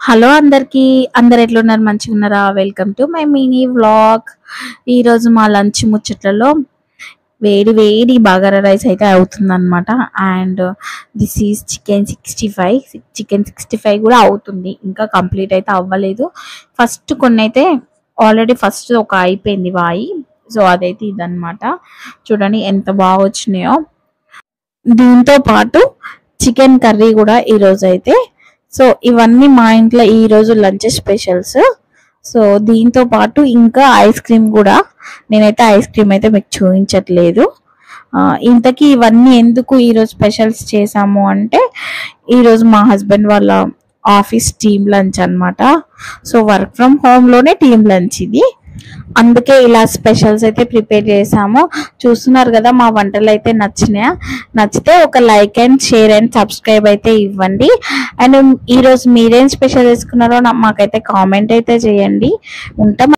Hello అందరికీ. అందరు ఎట్లున్నారు? మంచిగా ఉన్నారా? Welcome to my mini vlog. ఈరోజు మా లంచ్ ముచ్చట్లలో వేడి వేడి బగారా రైస్ అయితే అవుతుందన్నమాట. అండ్ దిస్ ఈజ్ చికెన్ 65 కూడా అవుతుంది, ఇంకా కంప్లీట్ అయితే అవ్వలేదు. ఫస్ట్ కొన్ని అయితే ఆల్రెడీ ఫస్ట్ ఒక అయిపోయింది వాయి. సో అదైతే ఇదన్నమాట. చూడండి ఎంత బాగా వచ్చినాయో. దీంతో పాటు చికెన్ కర్రీ కూడా ఈరోజు అయితే. సో ఇవన్నీ మా ఇంట్లో ఈరోజు లంచ్ స్పెషల్స్. సో దీంతో పాటు ఇంకా ఐస్ క్రీమ్ కూడా. నేనైతే ఐస్ క్రీమ్ అయితే మీకు చూపించట్లేదు. ఇంతకీ ఇవన్నీ ఎందుకు ఈరోజు స్పెషల్స్ చేసాము అంటే, ఈరోజు మా హస్బెండ్ వాళ్ళ ఆఫీస్ టీమ్ లంచ్ అనమాట. సో వర్క్ ఫ్రమ్ హోమ్లోనే టీమ్ లంచ్ ఇది. అందుకే ఇలా స్పెషల్స్ అయితే ప్రిపేర్ చేసాము. చూస్తున్నారు కదా, మా వంటలు అయితే నచ్చితే ఒక like and share and subscribe అయితే ఇవ్వండి. అండ్ ఈరోజు మీరేం స్పెషల్ చేసుకున్నారో మాకైతే కామెంట్ అయితే చేయండి. ఉంటాం.